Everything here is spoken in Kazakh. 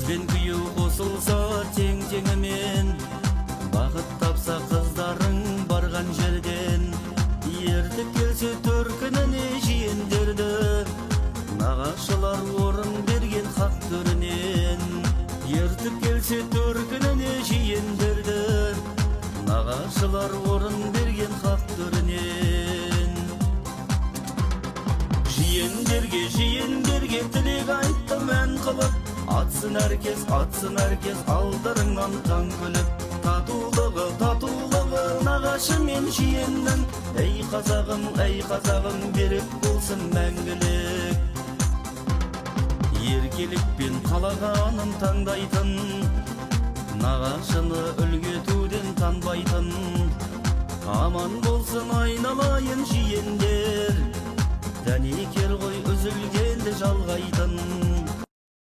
Келбен күйеу қосылса тең-теңімен, бақыт тапса қыздарың барған жерден. Ертіп келсе төркініне жиендерді, нағашылар орын берген хақ төрінен. Ертіп келсе төркініне жиендерді, нағашылар орын берген хақ төрінен. Жиендерге тілек айттым ән қылып, атсын әркез алдарыңнан таң күліп. Татулығы нағашы мен жиеннің, әй қазағым берік болсын мәңгілік. Еркелікпен қалағанын таңдайтын, нағашыны үлгі етуден танбайтын. Аман болсын айналайын жиендер, дәнекер ғой үзілгенді жалғайтын.